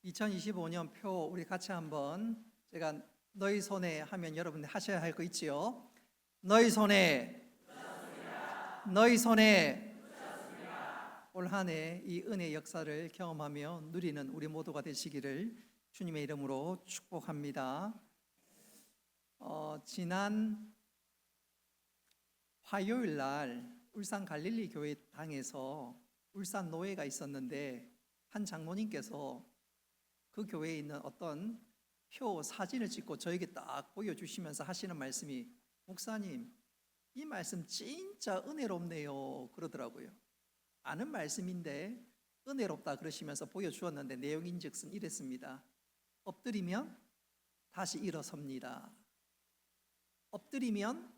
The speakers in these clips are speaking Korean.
2025년 표 우리 같이 한번 제가 너희 손에 하면 여러분들 하셔야 할 거 있지요? 너희 손에 너희 손에 올 한 해 이 은혜 역사를 경험하며 누리는 우리 모두가 되시기를 주님의 이름으로 축복합니다. 지난 화요일 날 울산 갈릴리 교회 당에서 울산 노회가 있었는데 한 장로님께서 그 교회에 있는 어떤 표 사진을 찍고 저에게 딱 보여주시면서 하시는 말씀이, 목사님 이 말씀 진짜 은혜롭네요 그러더라고요. 아는 말씀인데 은혜롭다 그러시면서 보여주었는데 내용인즉슨 이랬습니다. 엎드리면 다시 일어섭니다. 엎드리면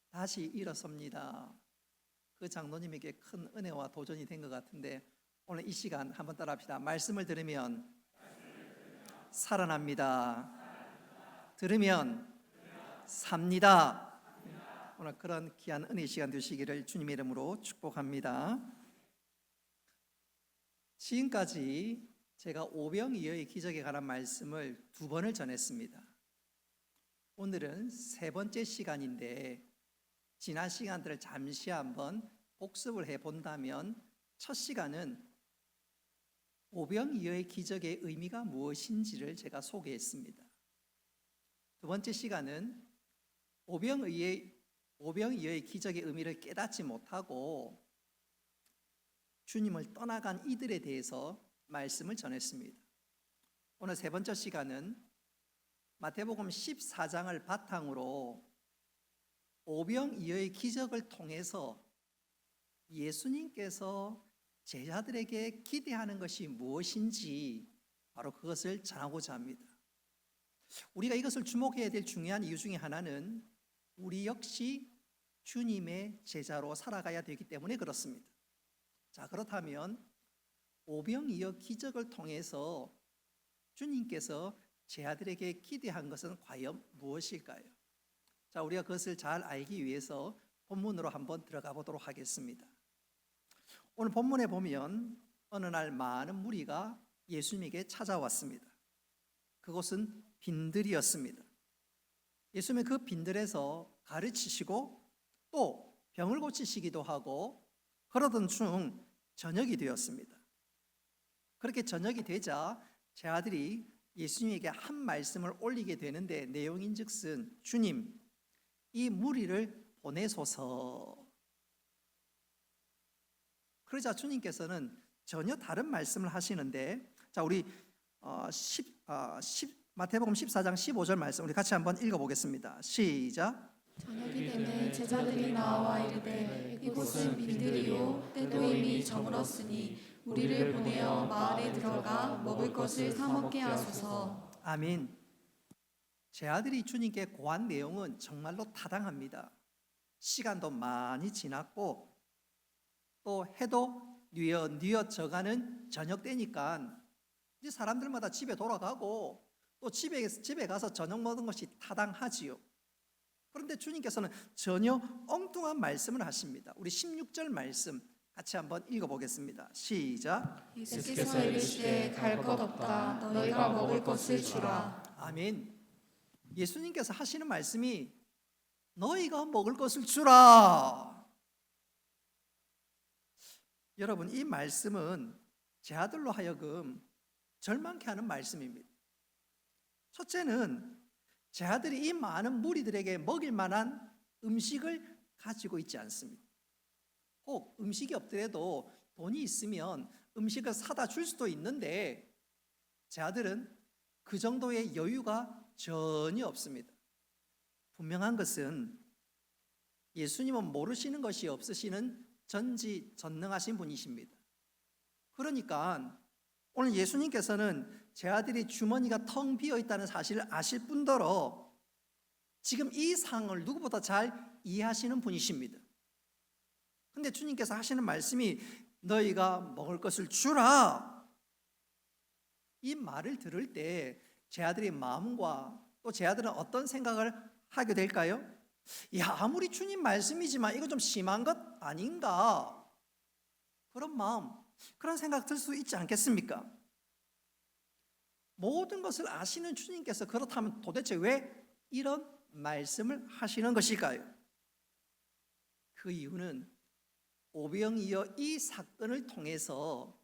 다시 일어섭니다. 그 장로님에게 큰 은혜와 도전이 된 것 같은데 오늘 이 시간 한번 따라합시다. 말씀을 들으면 살아납니다. 들으면 삽니다. 오늘 그런 귀한 은혜 시간 되시기를 주님의 이름으로 축복합니다. 지금까지 제가 오병이어의 기적에 관한 말씀을 2번을 전했습니다. 오늘은 3번째 시간인데 지난 시간들을 잠시 한번 복습을 해본다면 첫 시간은 오병이어의 기적의 의미가 무엇인지를 제가 소개했습니다. 2번째 시간은 오병이어의 기적의 의미를 깨닫지 못하고 주님을 떠나간 이들에 대해서 말씀을 전했습니다. 오늘 3번째 시간은 마태복음 14장을 바탕으로 오병이어의 기적을 통해서 예수님께서 제자들에게 기대하는 것이 무엇인지 바로 그것을 전하고자 합니다. 우리가 이것을 주목해야 될 중요한 이유 중에 하나는 우리 역시 주님의 제자로 살아가야 되기 때문에 그렇습니다. 자, 그렇다면 오병이어 기적을 통해서 주님께서 제자들에게 기대한 것은 과연 무엇일까요? 자, 우리가 그것을 잘 알기 위해서 본문으로 한번 들어가 보도록 하겠습니다. 오늘 본문에 보면 어느 날 많은 무리가 예수님에게 찾아왔습니다. 그곳은 빈들이었습니다. 예수님은 그 빈들에서 가르치시고 또 병을 고치시기도 하고 그러던 중 저녁이 되었습니다. 그렇게 저녁이 되자 제자들이 예수님에게 한 말씀을 올리게 되는데 내용인즉슨 주님, 이 무리를 보내소서. 그러자 주님께서는 전혀 다른 말씀을 하시는데, 자, 우리 마태복음 14장 15절 말씀 우리 같이 한번 읽어보겠습니다. 시작. 저녁이 되매 제자들이 나와 이르되 이곳은 빈들이요 때도 이미 저물었으니 우리를 보내어 마을에 들어가 먹을 것을 사 먹게 하소서. 아멘. 제자들이 주님께 고한 내용은 정말로 타당합니다. 시간도 많이 지났고 또 해도 뉘어져가는 저녁 때니까 이제 사람들마다 집에 돌아가고 또 집에 가서 저녁 먹는 것이 타당하지요. 그런데 주님께서는 전혀 엉뚱한 말씀을 하십니다. 우리 16절 말씀 같이 한번 읽어보겠습니다. 시작. 예수께서 이르시되 갈 것 없다 너희가 먹을 것을 주라. 아멘. 예수님께서 하시는 말씀이 너희가 먹을 것을 주라. 여러분, 이 말씀은 제자들로 하여금 절망케 하는 말씀입니다. 첫째는 제자들이 이 많은 무리들에게 먹일 만한 음식을 가지고 있지 않습니다. 혹 음식이 없더라도 돈이 있으면 음식을 사다 줄 수도 있는데 제자들은 그 정도의 여유가 전혀 없습니다. 분명한 것은 예수님은 모르시는 것이 없으시는 전지전능하신 분이십니다. 그러니까 오늘 예수님께서는 제자들이 주머니가 텅 비어 있다는 사실을 아실 뿐더러 지금 이 상황을 누구보다 잘 이해하시는 분이십니다. 근데 주님께서 하시는 말씀이 너희가 먹을 것을 주라. 이 말을 들을 때 제자들의 마음과 또 제자들은 어떤 생각을 하게 될까요? 야, 아무리 주님 말씀이지만 이거 좀 심한 것 아닌가? 그런 마음, 그런 생각 들 수 있지 않겠습니까? 모든 것을 아시는 주님께서 그렇다면 도대체 왜 이런 말씀을 하시는 것일까요? 그 이유는 오병이어 이 사건을 통해서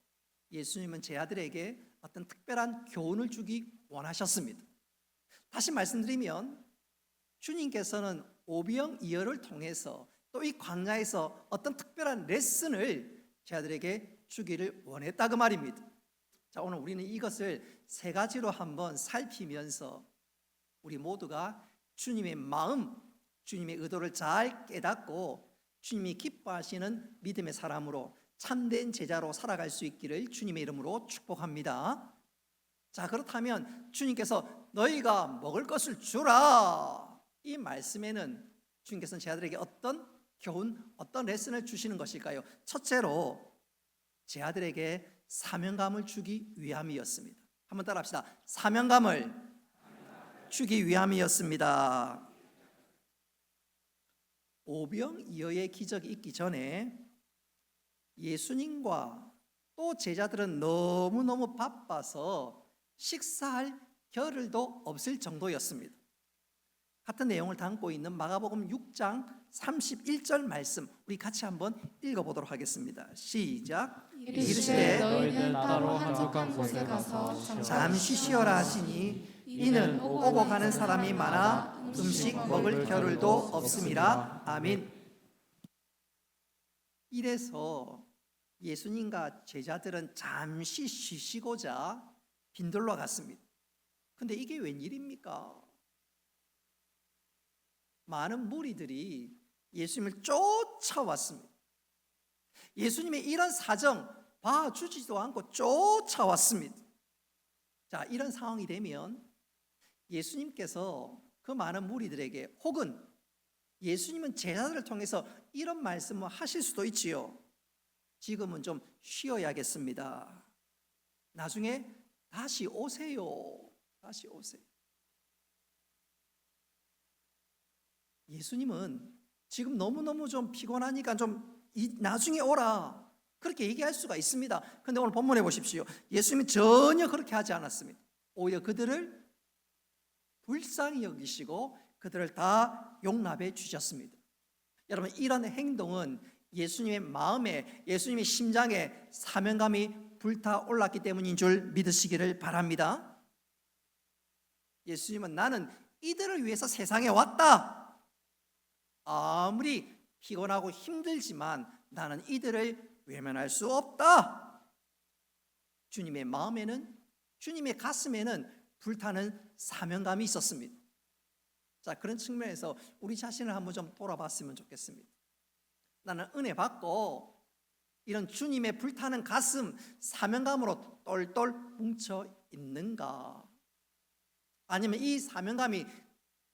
예수님은 제 아들에게 어떤 특별한 교훈을 주기 원하셨습니다. 다시 말씀드리면 주님께서는 오병이어를 통해서 또 이 광야에서 어떤 특별한 레슨을 제 아들에게 주기를 원했다 그 말입니다. 자, 오늘 우리는 이것을 세 가지로 한번 살피면서 우리 모두가 주님의 마음, 주님의 의도를 잘 깨닫고 주님이 기뻐하시는 믿음의 사람으로 참된 제자로 살아갈 수 있기를 주님의 이름으로 축복합니다. 자, 그렇다면 주님께서 너희가 먹을 것을 주라, 이 말씀에는 주님께서는 제 아들에게 어떤 교훈, 어떤 레슨을 주시는 것일까요? 첫째로 제 아들에게 사명감을 주기 위함이었습니다. 한번 따라합시다. 사명감을 주기 위함이었습니다. 오병이어의 기적이 있기 전에 예수님과 또 제자들은 너무너무 바빠서 식사할 겨를도 없을 정도였습니다. 같은 내용을 담고 있는 마가복음 6장 31절 말씀 우리 같이 한번 읽어보도록 하겠습니다. 시작. 이르시되 너희는 따로 한적한 곳에 가서 잠시 쉬어라 하시니 이는 오고 가는 사람이 많아 음식 먹을 겨를도 없음이라. 아멘. 이래서 예수님과 제자들은 잠시 쉬시고자 빈들로 갔습니다. 근데 이게 웬일입니까? 많은 무리들이 예수님을 쫓아왔습니다. 예수님의 이런 사정 봐주지도 않고 쫓아왔습니다. 자, 이런 상황이 되면 예수님께서 그 많은 무리들에게 혹은 예수님은 제자들을 통해서 이런 말씀을 하실 수도 있지요. 지금은 좀 쉬어야겠습니다. 나중에 다시 오세요. 다시 오세요. 예수님은 지금 너무너무 좀 피곤하니까 좀 나중에 오라, 그렇게 얘기할 수가 있습니다. 그런데 오늘 본문에 보십시오. 예수님은 전혀 그렇게 하지 않았습니다. 오히려 그들을 불쌍히 여기시고 그들을 다 용납해 주셨습니다. 여러분, 이런 행동은 예수님의 마음에, 예수님의 심장에 사명감이 불타올랐기 때문인 줄 믿으시기를 바랍니다. 예수님은 나는 이들을 위해서 세상에 왔다. 아무리 피곤하고 힘들지만 나는 이들을 외면할 수 없다. 주님의 마음에는, 주님의 가슴에는 불타는 사명감이 있었습니다. 자, 그런 측면에서 우리 자신을 한번 좀 돌아봤으면 좋겠습니다. 나는 은혜 받고 이런 주님의 불타는 가슴, 사명감으로 똘똘 뭉쳐 있는가? 아니면 이 사명감이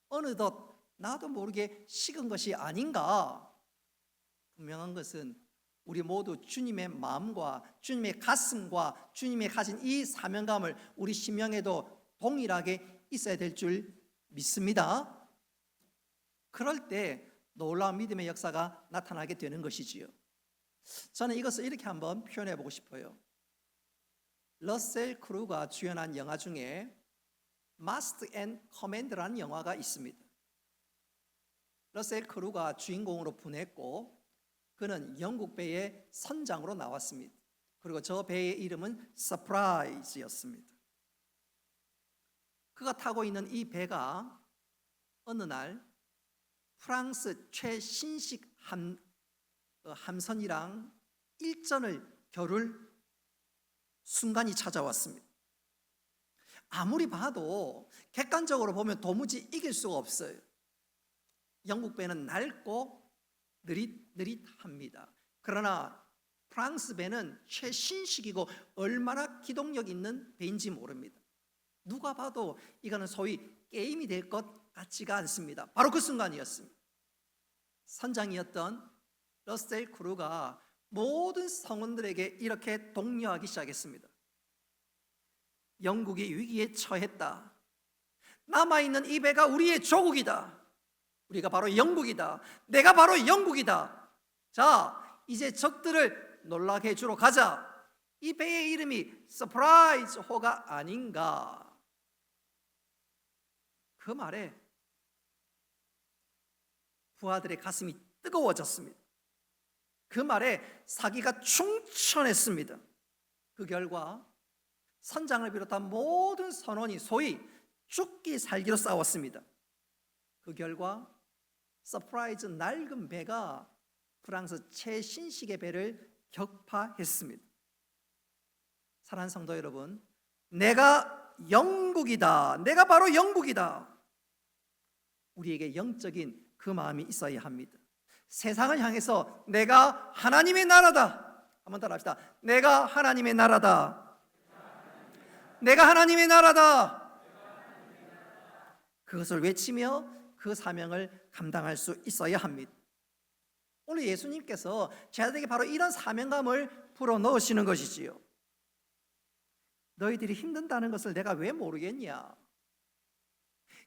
어느덧 나도 모르게 식은 것이 아닌가? 분명한 것은 우리 모두 주님의 마음과 주님의 가슴과 주님의 가진 이 사명감을 우리 심령에도 동일하게 있어야 될 줄 믿습니다. 그럴 때 놀라운 믿음의 역사가 나타나게 되는 것이지요. 저는 이것을 이렇게 한번 표현해 보고 싶어요. 러셀 크루가 주연한 영화 중에 Master and Commander라는 영화가 있습니다. 러셀 크루가 주인공으로 분했고 그는 영국 배의 선장으로 나왔습니다. 그리고 저 배의 이름은 서프라이즈였습니다. 그가 타고 있는 이 배가 어느 날 프랑스 최신식 함선이랑 일전을 겨룰 순간이 찾아왔습니다. 아무리 봐도 객관적으로 보면 도무지 이길 수가 없어요. 영국 배는 낡고 느릿느릿합니다. 그러나 프랑스 배는 최신식이고 얼마나 기동력 있는 배인지 모릅니다. 누가 봐도 이거는 소위 게임이 될 것 같지가 않습니다. 바로 그 순간이었습니다. 선장이었던 러셀 크루가 모든 성원들에게 이렇게 독려하기 시작했습니다. 영국이 위기에 처했다. 남아있는 이 배가 우리의 조국이다. 우리가 바로 영국이다. 내가 바로 영국이다. 자, 이제 적들을 놀라게 해주러 가자. 이 배의 이름이 서프라이즈호가 아닌가. 그 말에 부하들의 가슴이 뜨거워졌습니다. 그 말에 사기가 충천했습니다. 그 결과 선장을 비롯한 모든 선원이 소위 죽기 살기로 싸웠습니다. 그 결과 서프라이즈 낡은 배가 프랑스 최신식의 배를 격파했습니다. 사랑하는 성도 여러분, 내가 영국이다, 내가 바로 영국이다, 우리에게 영적인 그 마음이 있어야 합니다. 세상을 향해서 내가 하나님의 나라다. 한번 따라 합시다. 내가 하나님의 나라다. 내가 하나님의 나라다. 그것을 외치며 그 사명을 감당할 수 있어야 합니다. 오늘 예수님께서 제자들에게 바로 이런 사명감을 불어넣으시는 것이지요. 너희들이 힘든다는 것을 내가 왜 모르겠냐?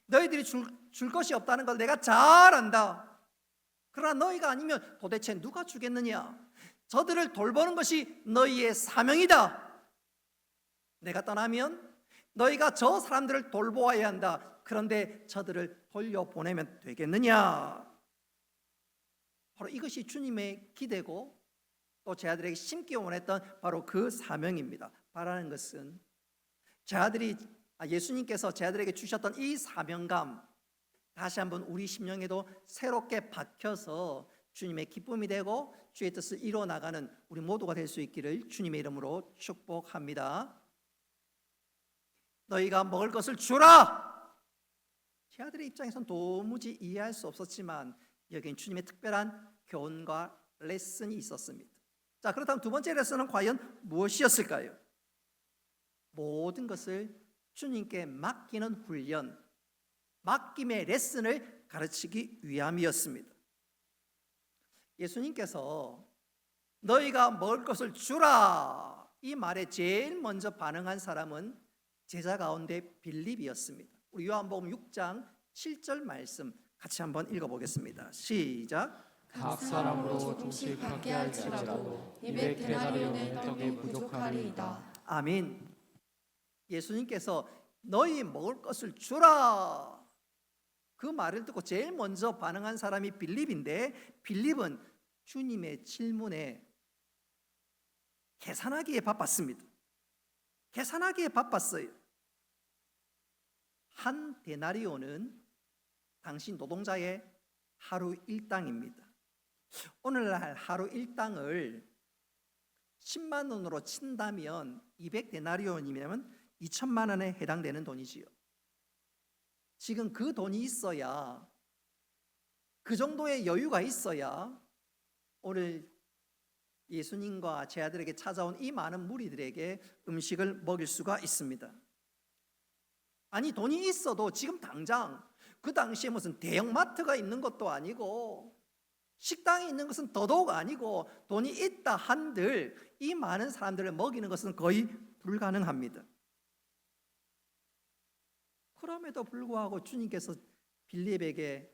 너희들이 줄 것이 없다는 걸 내가 잘 안다. 그러나 너희가 아니면 도대체 누가 주겠느냐? 저들을 돌보는 것이 너희의 사명이다. 내가 떠나면 너희가 저 사람들을 돌보아야 한다. 그런데 저들을 돌려보내면 되겠느냐? 바로 이것이 주님의 기대고 또 제자들에게 심기 원했던 바로 그 사명입니다. 바라는 것은 예수님께서 제자들에게 주셨던 이 사명감, 다시 한번 우리 심령에도 새롭게 박혀서 주님의 기쁨이 되고 주의 뜻을 이루어 나가는 우리 모두가 될 수 있기를 주님의 이름으로 축복합니다. 너희가 먹을 것을 주라. 제자들의 입장에선 도무지 이해할 수 없었지만 여기엔 주님의 특별한 교훈과 레슨이 있었습니다. 자, 그렇다면 두 번째 레슨은 과연 무엇이었을까요? 모든 것을 주님께 맡기는 훈련, 맡김의 레슨을 가르치기 위함이었습니다. 예수님께서 너희가 먹을 것을 주라, 이 말에 제일 먼저 반응한 사람은 제자 가운데 빌립이었습니다. 우리 요한복음 6장 7절 말씀 같이 한번 읽어보겠습니다. 시작. 각 사람으로 조금씩 받게 할지라도 200데나리온의 떡이 부족하리이다. 아멘. 예수님께서 너희 먹을 것을 주라, 그 말을 듣고 제일 먼저 반응한 사람이 빌립인데, 빌립은 주님의 질문에 계산하기에 바빴습니다. 계산하기에 바빴어요. 한 데나리온은 당시 노동자의 하루 일당입니다. 오늘날 하루 일당을 10만 원으로 친다면 200데나리온이면 2천만 원에 해당되는 돈이지요. 지금 그 돈이 있어야, 그 정도의 여유가 있어야 오늘 예수님과 제 아들에게 찾아온 이 많은 무리들에게 음식을 먹일 수가 있습니다. 아니, 돈이 있어도 지금 당장, 그 당시에 무슨 대형마트가 있는 것도 아니고 식당이 있는 것은 더더욱 아니고, 돈이 있다 한들 이 많은 사람들을 먹이는 것은 거의 불가능합니다. 그럼에도 불구하고 주님께서 빌립에게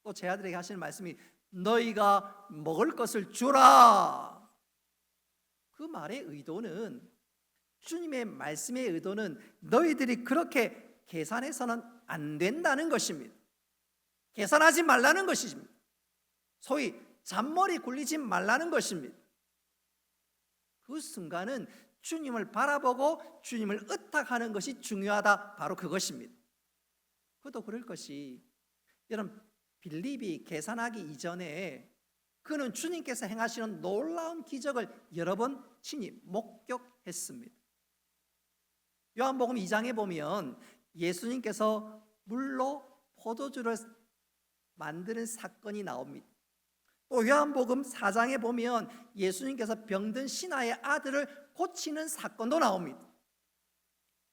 또 제 아들에게 하시는 말씀이 너희가 먹을 것을 주라. 그 말의 의도는, 주님의 말씀의 의도는 너희들이 그렇게 계산해서는 안 된다는 것입니다. 계산하지 말라는 것입니다. 소위 잔머리 굴리지 말라는 것입니다. 그 순간은 주님을 바라보고 주님을 의탁하는 것이 중요하다, 바로 그것입니다. 그도 그럴 것이, 여러분, 빌립이 계산하기 이전에 그는 주님께서 행하시는 놀라운 기적을 여러 번 친히 목격했습니다. 요한복음 2장에 보면 예수님께서 물로 포도주를 만드는 사건이 나옵니다. 또 요한복음 4장에 보면 예수님께서 병든 신하의 아들을 고치는 사건도 나옵니다.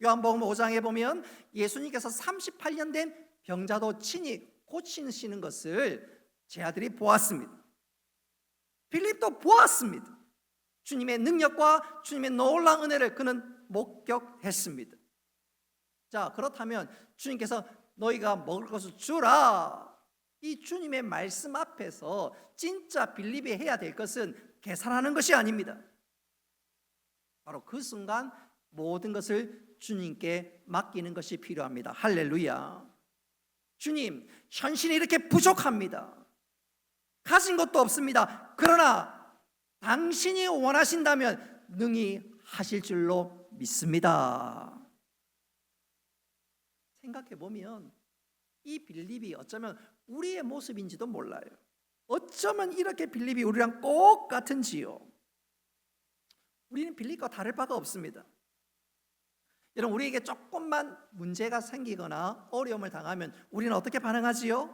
요한복음 5장에 보면 예수님께서 38년 된 병자도 친히 고치시는 것을 제 아들이 보았습니다. 빌립도 보았습니다. 주님의 능력과 주님의 놀라운 은혜를 그는 목격했습니다. 자, 그렇다면 주님께서 너희가 먹을 것을 주라, 이 주님의 말씀 앞에서 진짜 빌립이 해야 될 것은 계산하는 것이 아닙니다. 바로 그 순간 모든 것을 주님께 맡기는 것이 필요합니다. 할렐루야. 주님, 현실이 이렇게 부족합니다. 가진 것도 없습니다. 그러나 당신이 원하신다면 능히 하실 줄로 믿습니다. 생각해 보면 이 빌립이 어쩌면 우리의 모습인지도 몰라요. 어쩌면 이렇게 빌립이 우리랑 똑같은지요. 우리는 빌립과 다를 바가 없습니다. 여러분, 우리에게 조금만 문제가 생기거나 어려움을 당하면 우리는 어떻게 반응하지요?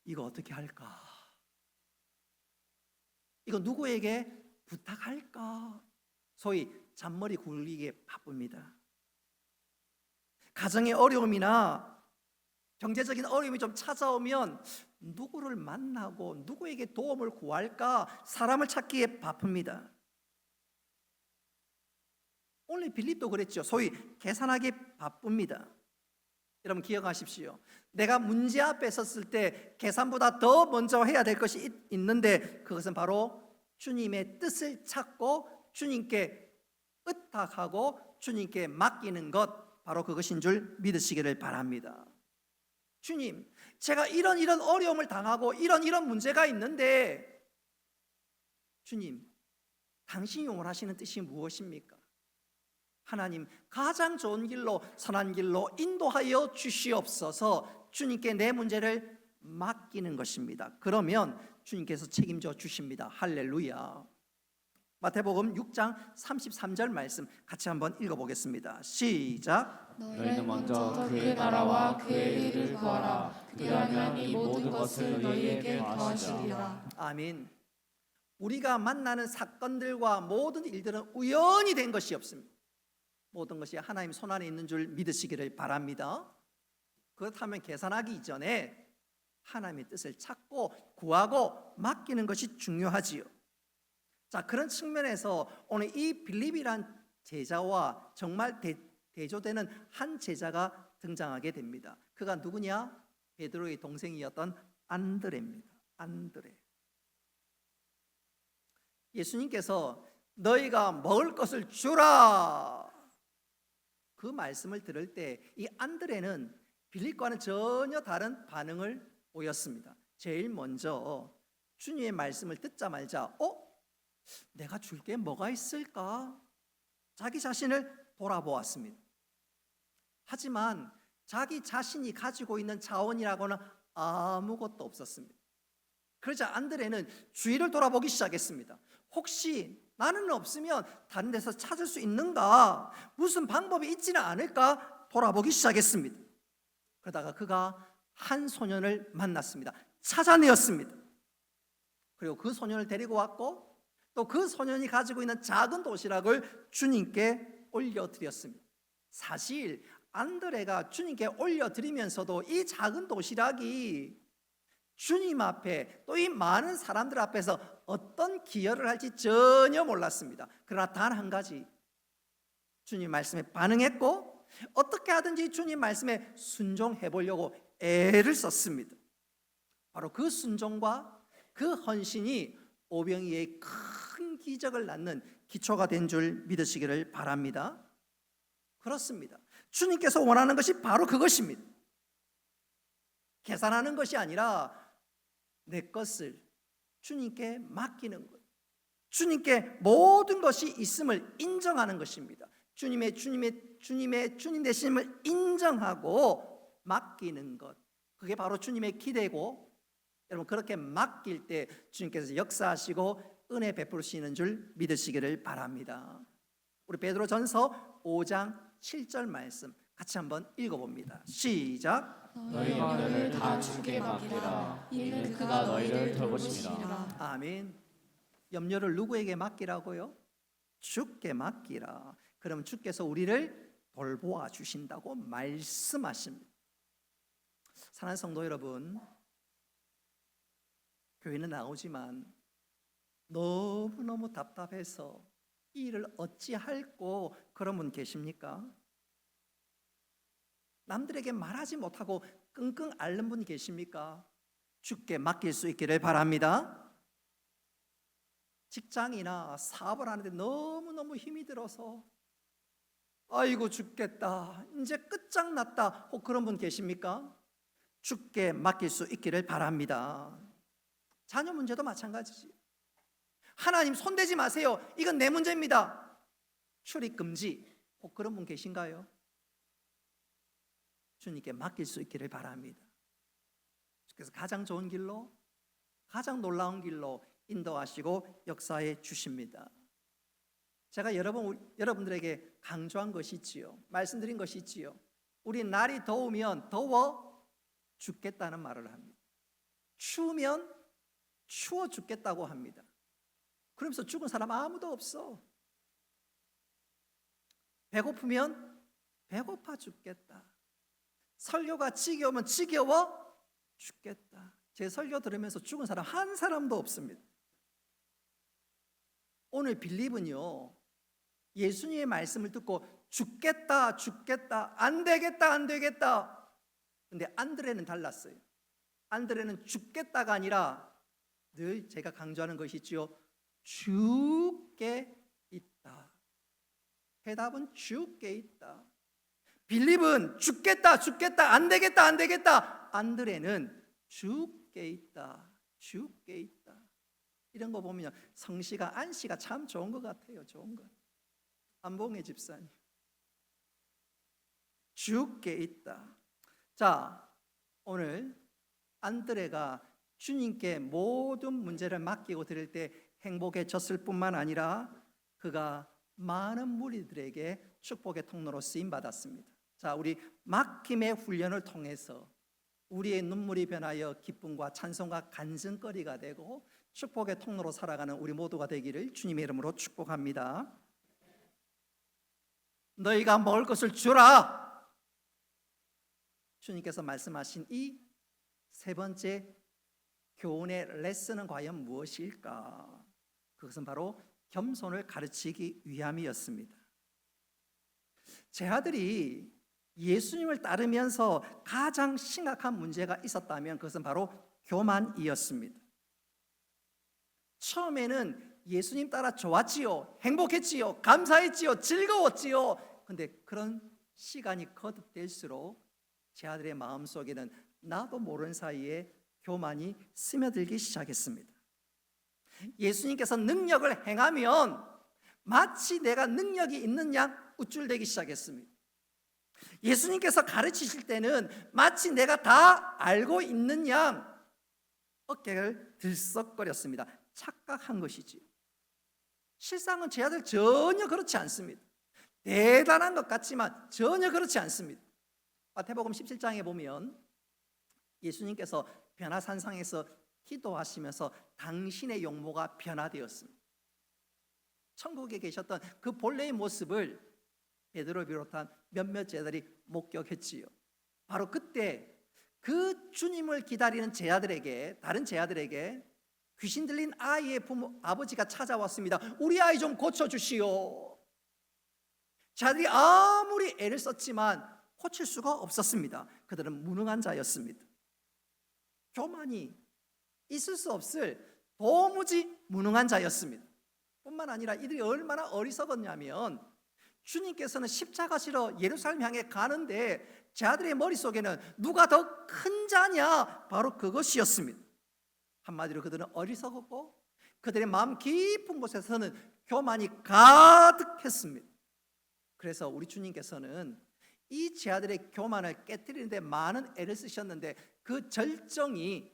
이거 어떻게 할까? 이거 누구에게 부탁할까? 소위 잔머리 굴리기에 바쁩니다. 가정의 어려움이나 경제적인 어려움이 좀 찾아오면 누구를 만나고 누구에게 도움을 구할까? 사람을 찾기에 바쁩니다. 오늘 빌립도 그랬죠. 소위 계산하기 바쁩니다. 여러분 기억하십시오. 내가 문제 앞에 섰을 때 계산보다 더 먼저 해야 될 것이 있는데 그것은 바로 주님의 뜻을 찾고 주님께 의탁하고 주님께 맡기는 것, 바로 그것인 줄 믿으시기를 바랍니다. 주님, 제가 이런 어려움을 당하고 이런 문제가 있는데 주님, 당신이 원하시는 뜻이 무엇입니까? 하나님, 가장 좋은 길로 선한 길로 인도하여 주시옵소서. 주님께 내 문제를 맡기는 것입니다. 그러면 주님께서 책임져 주십니다. 할렐루야. 마태복음 6장 33절 말씀 같이 한번 읽어보겠습니다. 시작. 너희는 먼저 그의 나라와 그의 의를 구하라. 그리하면 이 모든 것을 너희에게 더하시리라. 아멘. 우리가 만나는 사건들과 모든 일들은 우연히 된 것이 없습니다. 모든 것이 하나님 손안에 있는 줄 믿으시기를 바랍니다. 그렇다면 계산하기 이전에 하나님의 뜻을 찾고 구하고 맡기는 것이 중요하지요. 자, 그런 측면에서 오늘 이 빌립이란 제자와 정말 대조되는 한 제자가 등장하게 됩니다. 그가 누구냐? 베드로의 동생이었던 안드레입니다. 안드레. 예수님께서 너희가 먹을 것을 주라, 그 말씀을 들을 때 이 안드레는 빌립과는 전혀 다른 반응을 보였습니다. 제일 먼저 주님의 말씀을 듣자마자 내가 줄 게 뭐가 있을까? 자기 자신을 돌아보았습니다. 하지만 자기 자신이 가지고 있는 자원이라고는 아무것도 없었습니다. 그러자 안드레는 주위를 돌아보기 시작했습니다. 혹시 나는 없으면 다른 데서 찾을 수 있는가? 무슨 방법이 있지는 않을까? 돌아보기 시작했습니다. 그러다가 그가 한 소년을 만났습니다. 찾아내었습니다. 그리고 그 소년을 데리고 왔고 또 그 소년이 가지고 있는 작은 도시락을 주님께 올려드렸습니다. 사실 안드레가 주님께 올려드리면서도 이 작은 도시락이 주님 앞에 또 이 많은 사람들 앞에서 어떤 기여를 할지 전혀 몰랐습니다. 그러나 단 한 가지, 주님 말씀에 반응했고 어떻게 하든지 주님 말씀에 순종해 보려고 애를 썼습니다. 바로 그 순종과 그 헌신이 오병이의 큰 기적을 낳는 기초가 된 줄 믿으시기를 바랍니다. 그렇습니다. 주님께서 원하는 것이 바로 그것입니다. 계산하는 것이 아니라 내 것을 주님께 맡기는 것, 주님께 모든 것이 있음을 인정하는 것입니다. 주님의 주님 되심을 인정하고 맡기는 것, 그게 바로 주님의 기대고, 여러분 그렇게 맡길 때 주님께서 역사하시고 은혜 베푸시는 줄 믿으시기를 바랍니다. 우리 베드로전서 5장 7절 말씀 같이 한번 읽어봅니다. 시작. 너희 염려를 다 주께 맡기라. 이는 그가 너희를 돌보시리라. 아멘. 염려를 누구에게 맡기라고요? 주께 맡기라. 그럼 주께서 우리를 돌보아 주신다고 말씀하십니다. 사랑하는 성도 여러분, 교회는 나오지만 너무너무 답답해서 이 일을 어찌할꼬 그런 분 계십니까? 남들에게 말하지 못하고 끙끙 앓는 분 계십니까? 주께 맡길 수 있기를 바랍니다. 직장이나 사업을 하는데 너무너무 힘이 들어서 아이고 죽겠다, 이제 끝장났다, 혹 그런 분 계십니까? 주께 맡길 수 있기를 바랍니다. 자녀 문제도 마찬가지지. 하나님 손대지 마세요. 이건 내 문제입니다. 출입 금지. 혹 그런 분 계신가요? 주님께 맡길 수 있기를 바랍니다. 그래서 가장 좋은 길로, 가장 놀라운 길로 인도하시고 역사해 주십니다. 제가 여러분들에게 강조한 것이 있지요. 말씀드린 것이 있지요. 우리 날이 더우면 더워 죽겠다는 말을 합니다. 추우면 추워 죽겠다고 합니다. 그러면서 죽은 사람 아무도 없어. 배고프면 배고파 죽겠다. 설교가 지겨우면 지겨워 죽겠다. 제 설교 들으면서 죽은 사람 한 사람도 없습니다. 오늘 빌립은요, 예수님의 말씀을 듣고 죽겠다 죽겠다 안 되겠다 안 되겠다. 근데 안드레는 달랐어요. 안드레는 죽겠다가 아니라 늘 제가 강조하는 것이 있지요. 죽게 있다. 해답은 죽게 있다. 빌립은 죽겠다 죽겠다 안 되겠다 안 되겠다. 안드레는 죽게 있다. 죽게 있다. 이런 거 보면 성씨가 안씨가 참 좋은 것 같아요. 좋은 것. 안봉의 집사님 죽게 있다. 자, 오늘 안드레가 주님께 모든 문제를 맡기고 드릴 때 행복해졌을 뿐만 아니라 그가 많은 무리들에게 축복의 통로로 쓰임 받았습니다. 자, 우리 막힘의 훈련을 통해서 우리의 눈물이 변하여 기쁨과 찬송과 간증거리가 되고 축복의 통로로 살아가는 우리 모두가 되기를 주님의 이름으로 축복합니다. 너희가 먹을 것을 주라. 주님께서 말씀하신 이 세 번째 교훈의 레슨은 과연 무엇일까? 그것은 바로 겸손을 가르치기 위함이었습니다. 제 아들이 예수님을 따르면서 가장 심각한 문제가 있었다면 그것은 바로 교만이었습니다. 처음에는 예수님 따라 좋았지요, 행복했지요, 감사했지요, 즐거웠지요. 근데 그런 시간이 거듭될수록 제 아들의 마음속에는 나도 모르는 사이에 교만이 스며들기 시작했습니다. 예수님께서 능력을 행하면 마치 내가 능력이 있는 양 우쭐대기 시작했습니다. 예수님께서 가르치실 때는 마치 내가 다 알고 있는 양 어깨를 들썩거렸습니다. 착각한 것이지요. 실상은 제 아들 전혀 그렇지 않습니다. 대단한 것 같지만 전혀 그렇지 않습니다. 마태복음 17장에 보면 예수님께서 변화산상에서 기도하시면서 당신의 용모가 변화되었습니다. 천국에 계셨던 그 본래의 모습을 베드로 비롯한 몇몇 제자들이 목격했지요. 바로 그때 그 주님을 기다리는 제자들에게, 다른 제자들에게 귀신 들린 아이의 아버지가 찾아왔습니다. 우리 아이 좀 고쳐주시오. 제자들이 아무리 애를 썼지만 고칠 수가 없었습니다. 그들은 무능한 자였습니다. 교만이 있을 수 없을 도무지 무능한 자였습니다. 뿐만 아니라 이들이 얼마나 어리석었냐면 주님께서는 십자가 지러 예루살렘 향해 가는데 제자들의 머릿속에는 누가 더 큰 자냐, 바로 그것이었습니다. 한마디로 그들은 어리석었고 그들의 마음 깊은 곳에서는 교만이 가득했습니다. 그래서 우리 주님께서는 이 제자들의 교만을 깨뜨리는데 많은 애를 쓰셨는데 그 절정이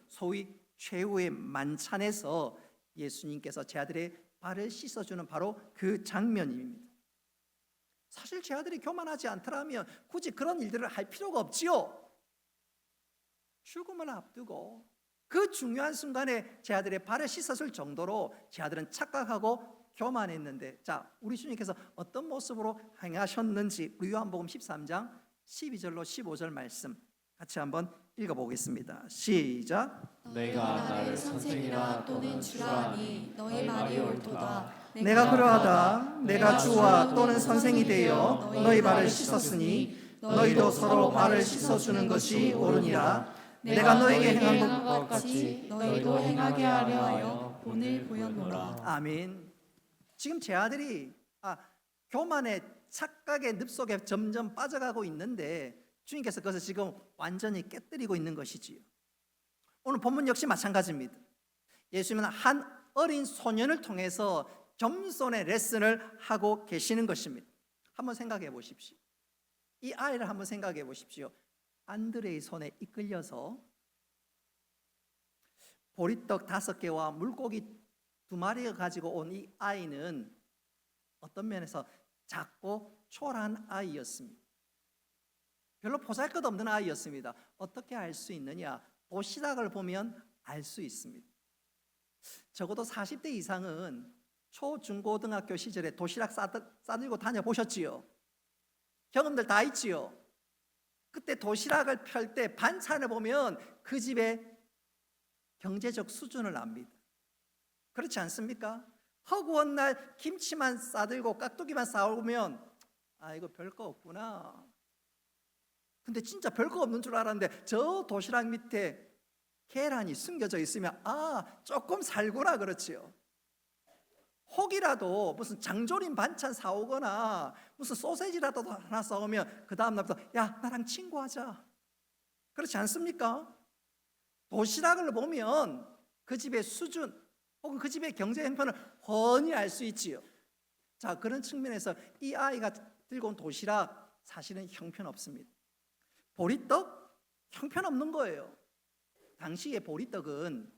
소위 최후의 만찬에서 예수님께서 제자들의 발을 씻어주는 바로 그 장면입니다. 사실 제자들이 교만하지 않더라면 굳이 그런 일들을 할 필요가 없지요. 죽음을 앞두고 그 중요한 순간에 제자들의 발을 씻었을 정도로 제자들은 착각하고 교만했는데, 자, 우리 주님께서 어떤 모습으로 행하셨는지 요한복음 13장 12절로 15절 말씀 같이 한번 읽어보겠습니다. 시작. 너희가 나를 선생이라 또는 주라 하니 너희 말이 옳도다. 내가 그러하다. 내가 주와 또는 선생이 되어 너희 발을 씻었으니 너희도 서로 발을 씻어주는 것이 옳으니라. 내가 너에게 행한 것 같이 너희도 행하게 하려 하여 오늘 보였노라. 아멘. 지금 제 아들이 교만의 착각의 늪속에 점점 빠져가고 있는데 주님께서 그것을 지금 완전히 깨뜨리고 있는 것이지요. 오늘 본문 역시 마찬가지입니다. 예수님은 한 어린 소년을 통해서 겸손의 레슨을 하고 계시는 것입니다. 한번 생각해 보십시오. 이 아이를 한번 생각해 보십시오. 안드레의 손에 이끌려서 보리떡 5개와 물고기 2마리를 가지고 온 이 아이는 어떤 면에서 작고 초라한 아이였습니다. 별로 보잘것없는 아이였습니다. 어떻게 알 수 있느냐? 도시락을 보면 알 수 있습니다. 적어도 40대 이상은 초, 중, 고등학교 시절에 도시락 싸들고 다녀보셨지요? 경험들 다 있지요? 그때 도시락을 펼 때 반찬을 보면 그 집의 경제적 수준을 압니다. 그렇지 않습니까? 허구한 날 김치만 싸들고 깍두기만 싸오면 아, 이거 별거 없구나. 근데 진짜 별거 없는 줄 알았는데 저 도시락 밑에 계란이 숨겨져 있으면 아, 조금 살구나, 그렇지요. 혹이라도 무슨 장조림 반찬 사오거나 무슨 소세지라도 하나 사오면 그 다음 날부터 야, 나랑 친구하자. 그렇지 않습니까? 도시락을 보면 그 집의 수준 혹은 그 집의 경제 형편을 훤히 알 수 있지요. 자, 그런 측면에서 이 아이가 들고 온 도시락 사실은 형편없습니다. 보리떡? 형편없는 거예요. 당시의 보리떡은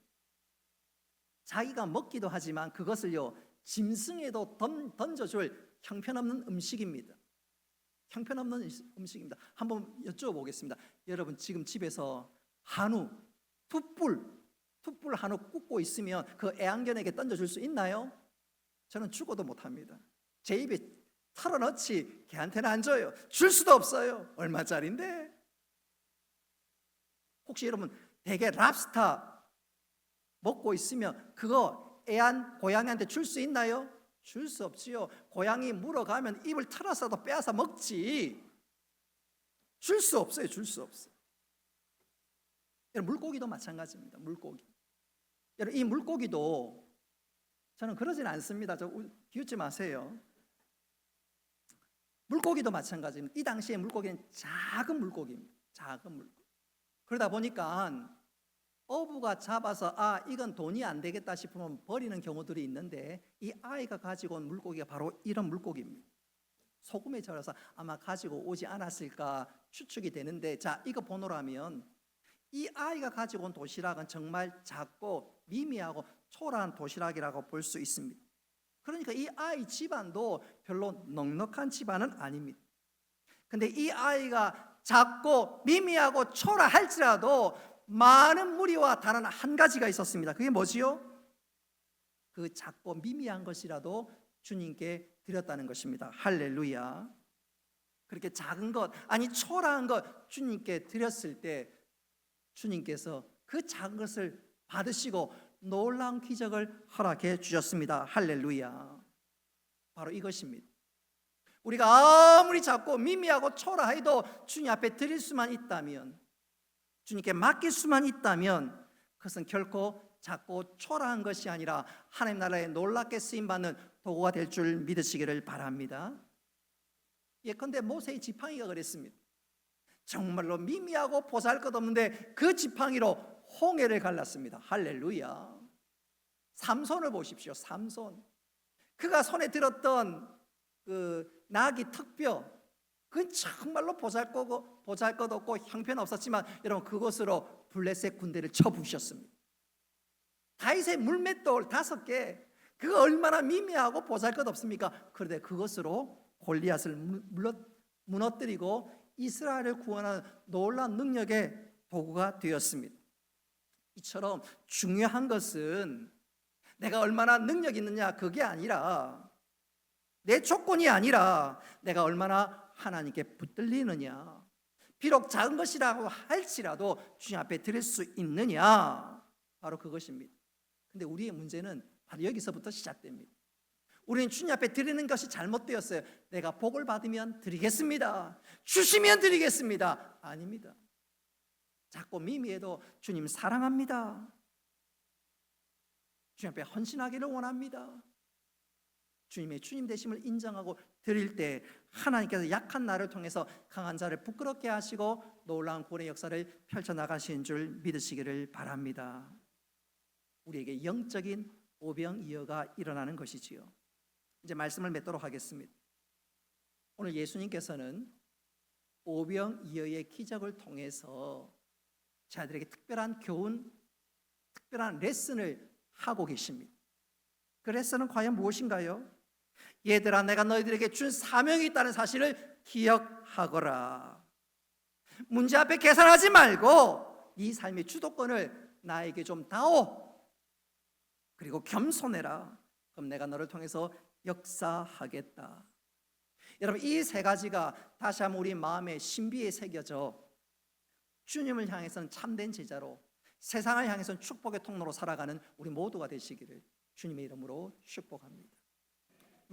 자기가 먹기도 하지만 그것을요 짐승에도 던져줄 형편없는 음식입니다. 형편없는 음식입니다. 한번 여쭤보겠습니다. 여러분 지금 집에서 한우, 툭불 한우 굽고 있으면 그 애완견에게 던져줄 수 있나요? 저는 죽어도 못합니다. 제 입에 털어넣지 걔한테는 안 줘요. 줄 수도 없어요. 얼마짜린데? 혹시 여러분 대게 랍스터 먹고 있으면 그거 애완 고양이한테 줄 수 있나요? 줄 수 없지요. 고양이 물어가면 입을 털어서도 빼앗아 먹지. 줄 수 없어요. 줄 수 없어요. 여러분 물고기도 마찬가지입니다. 물고기. 여러분 이 물고기도 저는 그러진 않습니다. 비웃지 마세요. 물고기도 마찬가지입니다. 이 당시에 물고기는 작은 물고기입니다. 작은 물고기. 그러다 보니까 어부가 잡아서 아, 이건 돈이 안 되겠다 싶으면 버리는 경우들이 있는데 이 아이가 가지고 온 물고기가 바로 이런 물고기입니다. 소금에 절여서 아마 가지고 오지 않았을까 추측이 되는데, 자, 이거 번호라면 이 아이가 가지고 온 도시락은 정말 작고 미미하고 초라한 도시락이라고 볼 수 있습니다. 그러니까 이 아이 집안도 별로 넉넉한 집안은 아닙니다. 근데 이 아이가 작고 미미하고 초라할지라도 많은 무리와 다른 한 가지가 있었습니다. 그게 뭐지요? 그 작고 미미한 것이라도 주님께 드렸다는 것입니다. 할렐루야. 그렇게 작은 것, 아니 초라한 것 주님께 드렸을 때 주님께서 그 작은 것을 받으시고 놀라운 기적을 허락해 주셨습니다. 할렐루야. 바로 이것입니다. 우리가 아무리 작고 미미하고 초라해도 주님 앞에 드릴 수만 있다면, 주님께 맡길 수만 있다면 그것은 결코 작고 초라한 것이 아니라 하나님 나라에 놀랍게 쓰임받는 도구가 될 줄 믿으시기를 바랍니다. 예컨대 모세의 지팡이가 그랬습니다. 정말로 미미하고 보잘것없는데 그 지팡이로 홍해를 갈랐습니다. 할렐루야. 삼손을 보십시오. 삼손. 그가 손에 들었던 그 나귀 턱뼈, 그건 정말로 보잘것없고 형편없었지만 여러분 그것으로 블레셋 군대를 쳐부셨습니다. 다윗의 물맷돌 5개, 그거 얼마나 미미하고 보잘것없습니까? 그런데 그것으로 골리앗을 무너뜨리고 이스라엘을 구원하는 놀라운 능력의 도구가 되었습니다. 이처럼 중요한 것은 내가 얼마나 능력 있느냐 그게 아니라, 내 조건이 아니라 내가 얼마나 하나님께 붙들리느냐, 비록 작은 것이라고 할지라도 주님 앞에 드릴 수 있느냐, 바로 그것입니다. 근데 우리의 문제는 바로 여기서부터 시작됩니다. 우리는 주님 앞에 드리는 것이 잘못되었어요. 내가 복을 받으면 드리겠습니다, 주시면 드리겠습니다. 아닙니다. 작고 미미해도 주님 사랑합니다. 주님 앞에 헌신하기를 원합니다. 주님의 주님 되심을 인정하고 드릴 때 하나님께서 약한 나를 통해서 강한 자를 부끄럽게 하시고 놀라운 구원의 역사를 펼쳐나가시는 줄 믿으시기를 바랍니다. 우리에게 영적인 오병이어가 일어나는 것이지요. 이제 말씀을 맺도록 하겠습니다. 오늘 예수님께서는 오병이어의 기적을 통해서 자들에게 특별한 교훈, 특별한 레슨을 하고 계십니다. 그 레슨은 과연 무엇인가요? 얘들아, 내가 너희들에게 준 사명이 있다는 사실을 기억하거라. 문제 앞에 계산하지 말고 네 삶의 주도권을 나에게 좀 다오. 그리고 겸손해라. 그럼 내가 너를 통해서 역사하겠다. 여러분, 이 세 가지가 다시 한번 우리 마음의 신비에 새겨져 주님을 향해서는 참된 제자로, 세상을 향해서는 축복의 통로로 살아가는 우리 모두가 되시기를 주님의 이름으로 축복합니다.